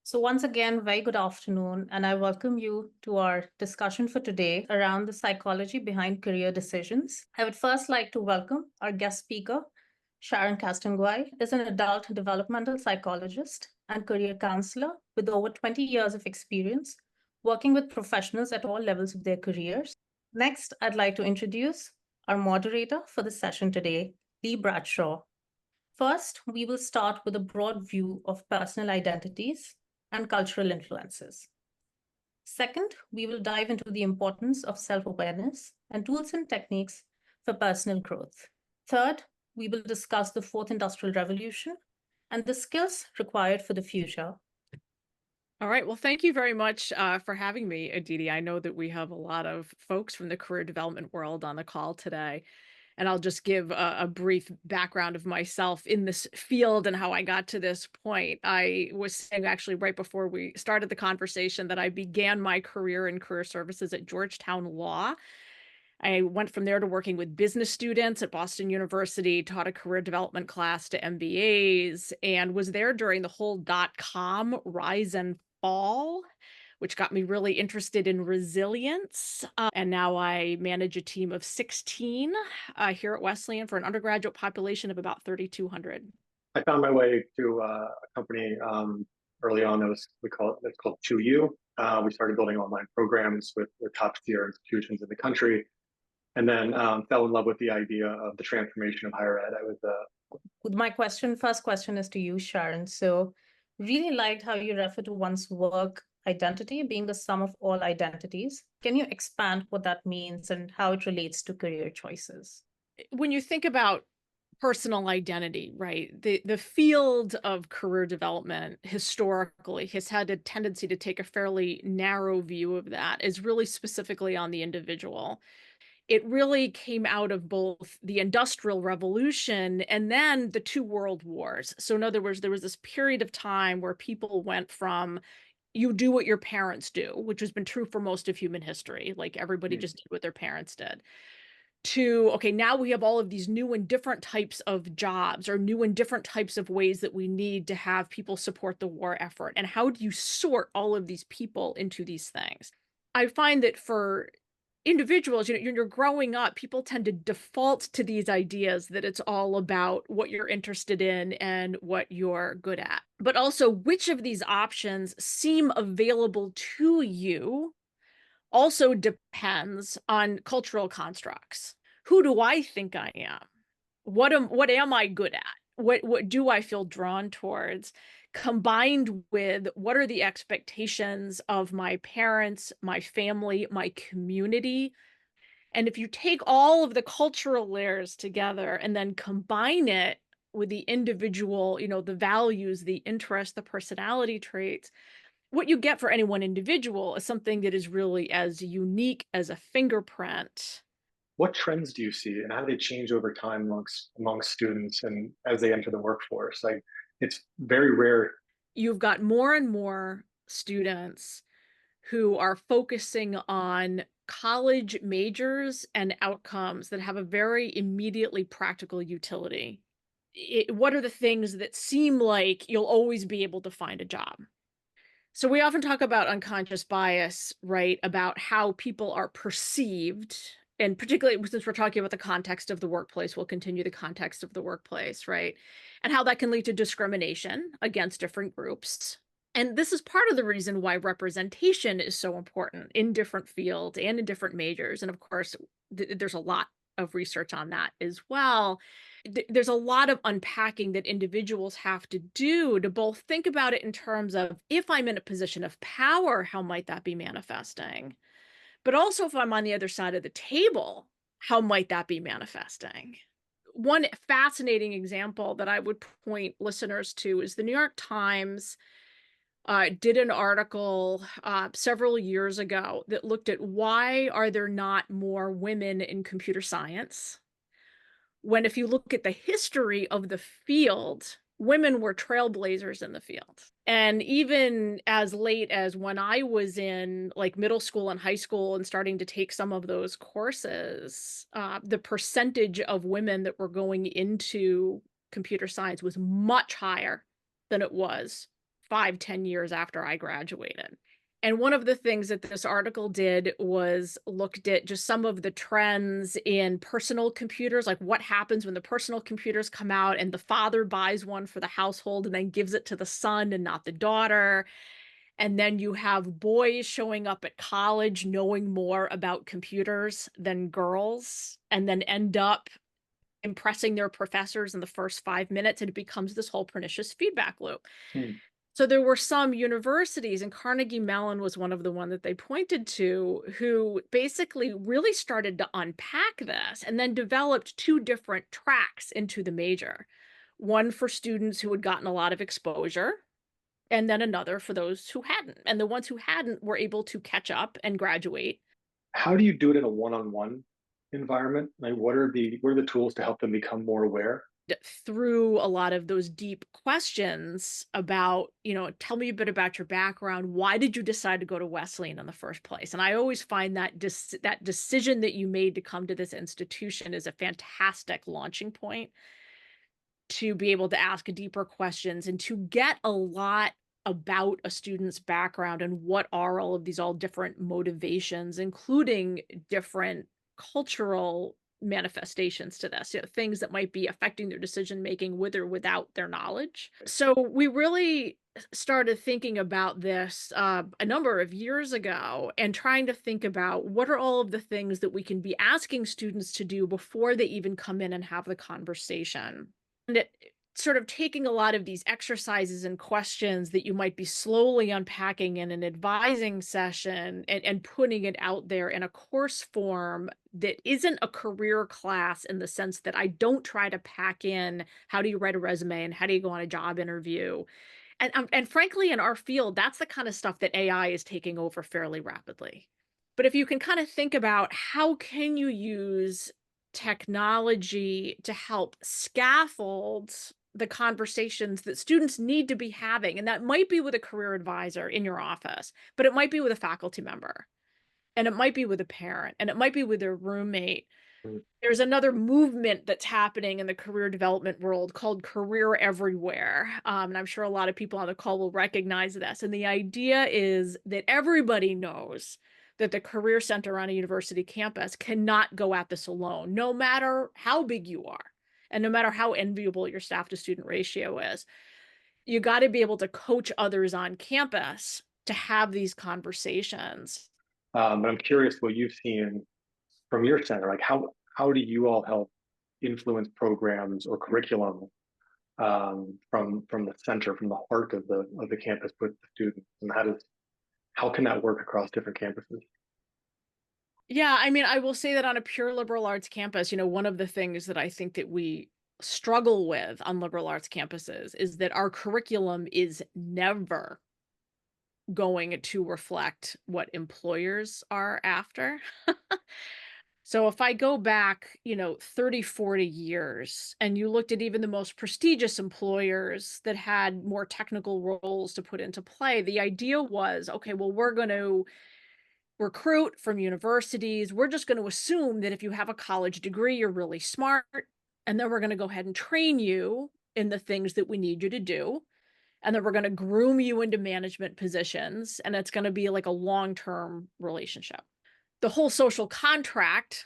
So, once again, very good afternoon, and I welcome you to our discussion for today around the psychology behind career decisions. I would first like to welcome our guest speaker, Sharon Castonguay, is an adult developmental psychologist and career counselor with over 20 years of experience working with professionals at all levels of their careers. Next, I'd like to introduce our moderator for the session today, Bradshaw. First, we will start with a broad view of personal identities and cultural influences. Second, we will dive into the importance of self-awareness and tools and techniques for personal growth. Third, we will discuss the fourth industrial revolution and the skills required for the future. All right. Well, thank you very much for having me, Aditi. I know that we have a lot of folks from the career development world on the call today. And I'll just give a brief background of myself in this field and how I got to this point. I was saying actually right before we started the conversation that I began my career in career services at Georgetown Law. I went from there to working with business students at Boston University, taught a career development class to MBAs, and was there during the whole dot-com rise and fall, which got me really interested in resilience. And now I manage a team of 16 here at Wesleyan for an undergraduate population of about 3,200. I found my way to a company early on it's called 2U. We started building online programs with top tier institutions in the country, and then fell in love with the idea of the transformation of higher ed. My first question is to you, Sharon. So, really liked how you refer to one's work identity being the sum of all identities. Can you expand what that means and how it relates to career choices? When you think about personal identity, right? The field of career development historically has had a tendency to take a fairly narrow view of that, is really specifically on the individual. It really came out of both the Industrial Revolution and then the two world wars. So in other words, there was this period of time where people went from you do what your parents do, which has been true for most of human history, like everybody just did what their parents did, to, okay, now we have all of these new and different types of jobs or new and different types of ways that we need to have people support the war effort. And how do you sort all of these people into these things? I find that for individuals, you're growing up, people tend to default to these ideas that it's all about what you're interested in and what you're good at. But also, which of these options seem available to you also depends on cultural constructs. Who do I think I am? What am I good at? What do I feel drawn towards? Combined with what are the expectations of my parents, my family, my community? And if you take all of the cultural layers together and then combine it with the individual, the values, the interests, the personality traits, what you get for any one individual is something that is really as unique as a fingerprint. What trends do you see, and how do they change over time amongst students and as they enter the workforce? Like, it's very rare. You've got more and more students who are focusing on college majors and outcomes that have a very immediately practical utility. What are the things that seem like you'll always be able to find a job? So we often talk about unconscious bias, right? About how people are perceived. And particularly since we're talking about the context of the workplace, we'll continue the context of the workplace, right? And how that can lead to discrimination against different groups. And this is part of the reason why representation is so important in different fields and in different majors. And of course, there's a lot of research on that as well. There's a lot of unpacking that individuals have to do to both think about it in terms of, if I'm in a position of power, how might that be manifesting? But also, if I'm on the other side of the table, how might that be manifesting? One fascinating example that I would point listeners to is the New York Times did an article several years ago that looked at why are there not more women in computer science, when if you look at the history of the field, women were trailblazers in the field. And even as late as when I was in like middle school and high school and starting to take some of those courses, the percentage of women that were going into computer science was much higher than it was 5-10 years after I graduated. And one of the things that this article did was looked at just some of the trends in personal computers, like what happens when the personal computers come out and the father buys one for the household and then gives it to the son and not the daughter. And then you have boys showing up at college knowing more about computers than girls, and then end up impressing their professors in the first 5 minutes, and it becomes this whole pernicious feedback loop. Hmm. So there were some universities, and Carnegie Mellon was one of the one that they pointed to, who basically really started to unpack this and then developed two different tracks into the major. One for students who had gotten a lot of exposure, and then another for those who hadn't. And the ones who hadn't were able to catch up and graduate. How do you do it in a one-on-one environment? Like, what are the tools to help them become more aware? Through a lot of those deep questions about, tell me a bit about your background. Why did you decide to go to Wesleyan in the first place? And I always find that that decision that you made to come to this institution is a fantastic launching point to be able to ask deeper questions and to get a lot about a student's background and what are all of these all different motivations, including different cultural manifestations to this, things that might be affecting their decision making with or without their knowledge. So we really started thinking about this a number of years ago and trying to think about what are all of the things that we can be asking students to do before they even come in and have the conversation. And sort of taking a lot of these exercises and questions that you might be slowly unpacking in an advising session and putting it out there in a course form that isn't a career class, in the sense that I don't try to pack in how do you write a resume and how do you go on a job interview. And frankly, in our field, that's the kind of stuff that AI is taking over fairly rapidly. But if you can kind of think about how can you use technology to help scaffold the conversations that students need to be having. And that might be with a career advisor in your office, but it might be with a faculty member, and it might be with a parent, and it might be with a roommate. Mm. There's another movement that's happening in the career development world called Career Everywhere. And I'm sure a lot of people on the call will recognize this. And the idea is that everybody knows that the career center on a university campus cannot go at this alone, no matter how big you are. And no matter how enviable your staff to student ratio is, you got to be able to coach others on campus to have these conversations. But I'm curious what you've seen from your center. Like, how do you all help influence programs or curriculum from the center, from the heart of the campus with the students, and how can that work across different campuses? Yeah, I mean, I will say that on a pure liberal arts campus, one of the things that I think that we struggle with on liberal arts campuses is that our curriculum is never going to reflect what employers are after. So if I go back, 30, 40 years, and you looked at even the most prestigious employers that had more technical roles to put into play, the idea was, okay, well, we're going to recruit from universities. We're just going to assume that if you have a college degree, you're really smart. And then we're going to go ahead and train you in the things that we need you to do. And then we're going to groom you into management positions. And it's going to be like a long-term relationship. The whole social contract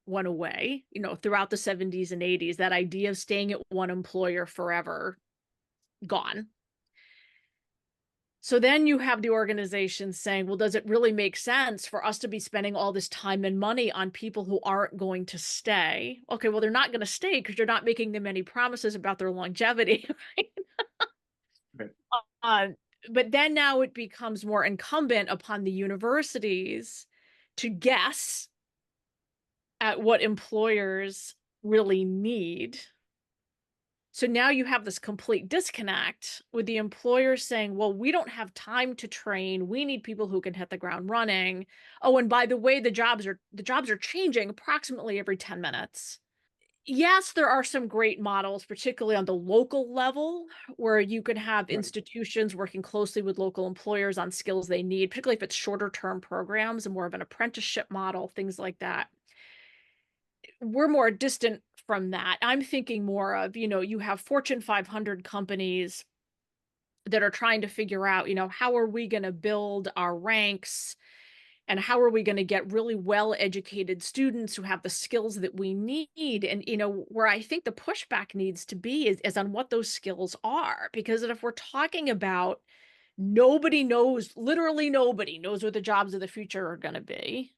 went away, throughout the 70s and 80s. That idea of staying at one employer forever, gone. So then you have the organization saying, well, does it really make sense for us to be spending all this time and money on people who aren't going to stay? Okay, well, they're not going to stay because you're not making them any promises about their longevity. Right? Right. Uh, but then now it becomes more incumbent upon the universities to guess at what employers really need. So now you have this complete disconnect with the employers saying, well, we don't have time to train. We need people who can hit the ground running. Oh, and by the way, the jobs are changing approximately every 10 minutes. Yes, there are some great models, particularly on the local level, where you can have Right. institutions working closely with local employers on skills they need, particularly if it's shorter term programs and more of an apprenticeship model, things like that. We're more distant from that. I'm thinking more of, you have Fortune 500 companies that are trying to figure out, how are we going to build our ranks and how are we going to get really well-educated students who have the skills that we need? And, where I think the pushback needs to be is on what those skills are. Because if we're talking about literally nobody knows what the jobs of the future are going to be.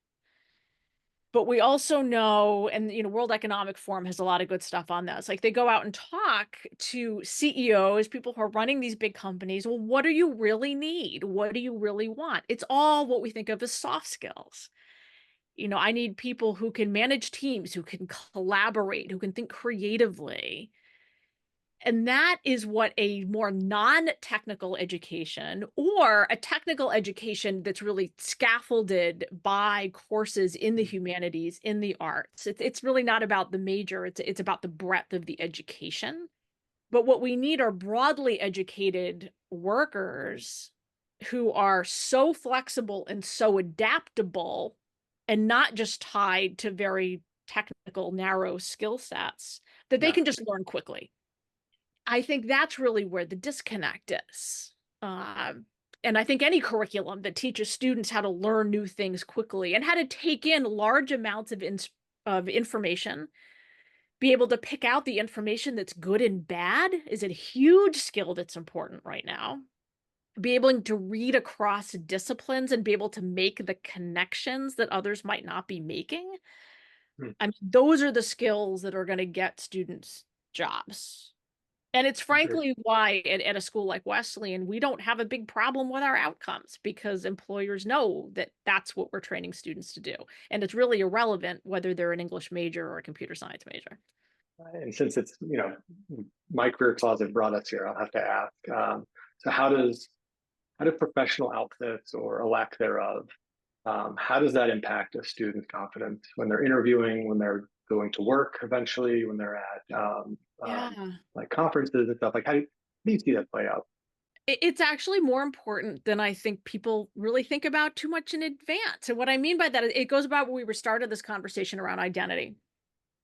But we also know, and World Economic Forum has a lot of good stuff on this. Like they go out and talk to CEOs, people who are running these big companies. Well, what do you really need? What do you really want? It's all what we think of as soft skills. I need people who can manage teams, who can collaborate, who can think creatively. And that is what a more non-technical education or a technical education that's really scaffolded by courses in the humanities, in the arts. It's really not about the major, it's about the breadth of the education. But what we need are broadly educated workers who are so flexible and so adaptable and not just tied to very technical, narrow skill sets that they can just learn quickly. I think that's really where the disconnect is. And I think any curriculum that teaches students how to learn new things quickly and how to take in large amounts of information, be able to pick out the information that's good and bad is a huge skill that's important right now. Be able to read across disciplines and be able to make the connections that others might not be making. I mean, those are the skills that are going to get students jobs. And it's frankly why at a school like Wesleyan, we don't have a big problem with our outcomes because employers know that that's what we're training students to do. And it's really irrelevant whether they're an English major or a computer science major. And since it's, my career closet brought us here, I'll have to ask. So how do professional outfits or a lack thereof, how does that impact a student's confidence when they're interviewing, when they're going to work eventually, when they're at like conferences and stuff? Like how do you see that play out? It's actually more important than I think people really think about too much in advance. And what I mean by that is it goes about when we were started this conversation around identity.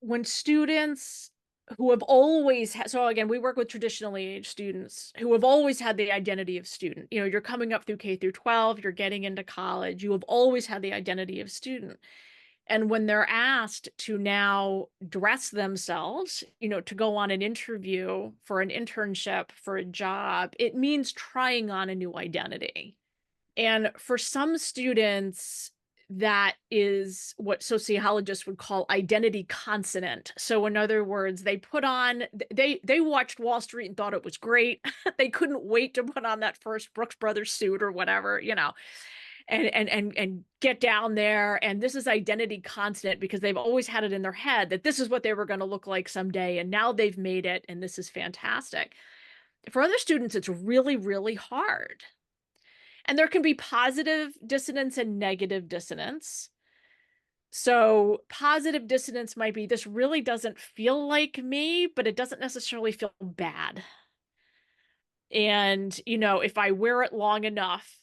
When students who have always had, so again, we work with traditionally aged students who have always had the identity of student. You're coming up through K through 12, you're getting into college, you have always had the identity of student. And when they're asked to now dress themselves, to go on an interview for an internship, for a job, it means trying on a new identity. And for some students, that is what sociologists would call identity consonant. So in other words, they watched Wall Street and thought it was great. They couldn't wait to put on that first Brooks Brothers suit or whatever, and get down there. And this is identity constant because they've always had it in their head that this is what they were going to look like someday. And now they've made it. And this is fantastic. For other students, it's really, really hard. And there can be positive dissonance and negative dissonance. So positive dissonance might be, this really doesn't feel like me, but it doesn't necessarily feel bad. And, if I wear it long enough,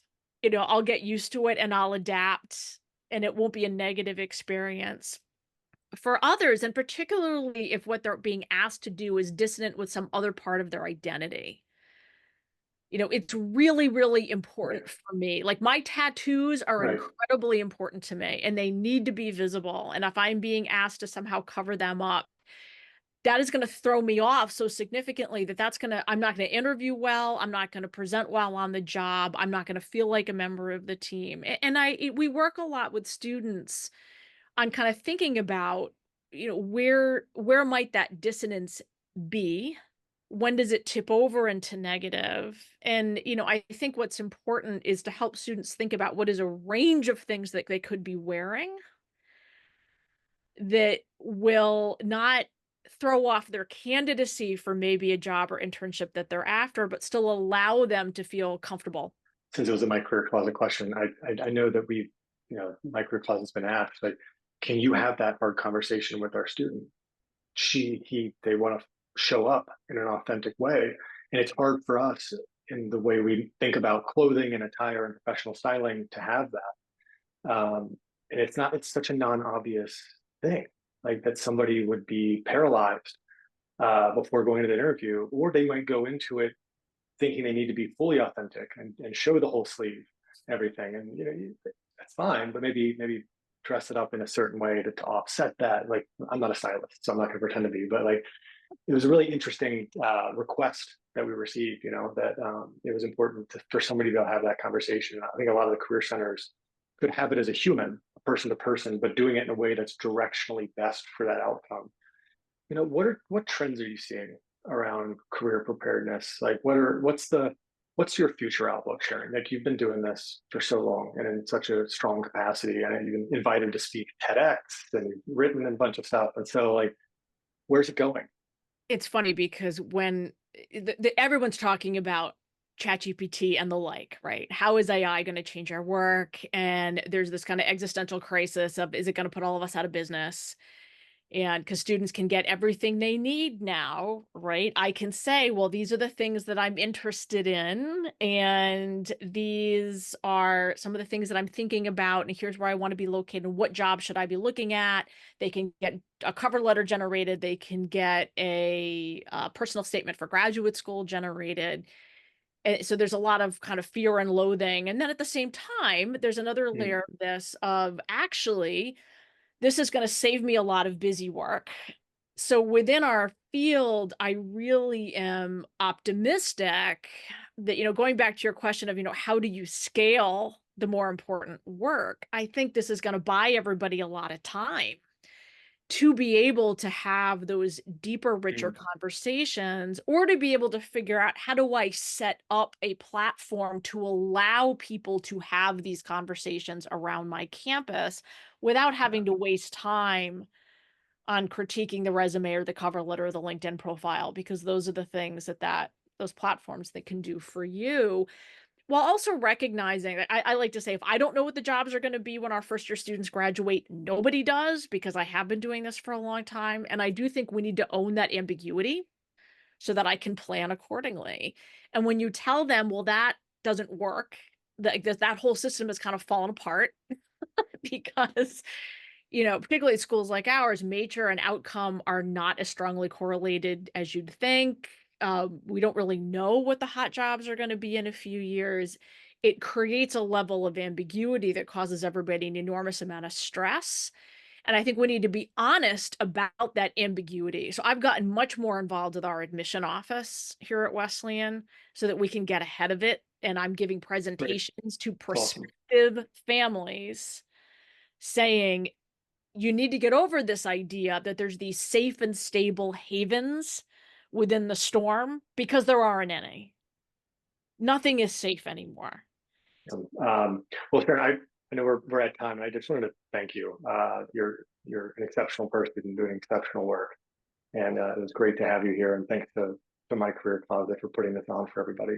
I'll get used to it and I'll adapt and it won't be a negative experience. For others, and particularly if what they're being asked to do is dissonant with some other part of their identity, it's really, really important for me. Like my tattoos are incredibly important to me and they need to be visible. And if I'm being asked to somehow cover them up, that is going to throw me off so significantly that I'm not going to interview well. I'm not going to present well on the job. I'm not going to feel like a member of the team. And we work a lot with students on kind of thinking about, where might that dissonance be? When does it tip over into negative? And, I think what's important is to help students think about what is a range of things that they could be wearing that will not throw off their candidacy for maybe a job or internship that they're after, but still allow them to feel comfortable. Since it was a My Career Closet question, I know that My Career Closet's been asked, like, can you have that hard conversation with our student? They want to show up in an authentic way. And it's hard for us in the way we think about clothing and attire and professional styling to have that. And it's such a non-obvious thing, like that somebody would be paralyzed before going to the interview, or they might go into it thinking they need to be fully authentic and show the whole sleeve, everything. And that's fine, but maybe dress it up in a certain way to offset that. Like, I'm not a stylist, so I'm not going to pretend to be, but like, it was a really interesting request that we received, that it was important for somebody to have that conversation. I think a lot of the career centers could have it as a human, person to person, but doing it in a way that's directionally best for that outcome. What trends are you seeing around career preparedness? Like, what's your future outlook, Sharon? Like, you've been doing this for so long and in such a strong capacity, and you've been invited to speak TEDx and you've written a bunch of stuff. And so, like, where's it going? It's funny because when everyone's talking about ChatGPT and the like, right? How is AI going to change our work? And there's this kind of existential crisis of, is it going to put all of us out of business? And because students can get everything they need now, right? I can say, well, these are the things that I'm interested in, and these are some of the things that I'm thinking about, and here's where I want to be located, and what job should I be looking at? They can get a cover letter generated. They can get a personal statement for graduate school generated. And so there's a lot of kind of fear and loathing. And then at the same time, there's another layer of this of actually, this is going to save me a lot of busy work. So within our field, I really am optimistic that, going back to your question of, how do you scale the more important work? I think this is going to buy everybody a lot of time to be able to have those deeper, richer conversations, or to be able to figure out, how do I set up a platform to allow people to have these conversations around my campus without having to waste time on critiquing the resume or the cover letter or the LinkedIn profile, because those are the things that those platforms that can do for you, while also recognizing that I like to say, if I don't know what the jobs are going to be when our first year students graduate, nobody does, because I have been doing this for a long time. And I do think we need to own that ambiguity so that I can plan accordingly. And when you tell them, well, that doesn't work, that whole system has kind of fallen apart because particularly at schools like ours, major and outcome are not as strongly correlated as you'd think. We don't really know what the hot jobs are going to be in a few years. It creates a level of ambiguity that causes everybody an enormous amount of stress. And I think we need to be honest about that ambiguity. So I've gotten much more involved with our admission office here at Wesleyan so that we can get ahead of it. And I'm giving presentations to prospective families saying, you need to get over this idea that there's these safe and stable havens within the storm, because there aren't any. Nothing is safe anymore. Well, Sharon, I know we're at time, and I just wanted to thank you. You're an exceptional person doing exceptional work, and it was great to have you here. And thanks to My Career Closet for putting this on for everybody.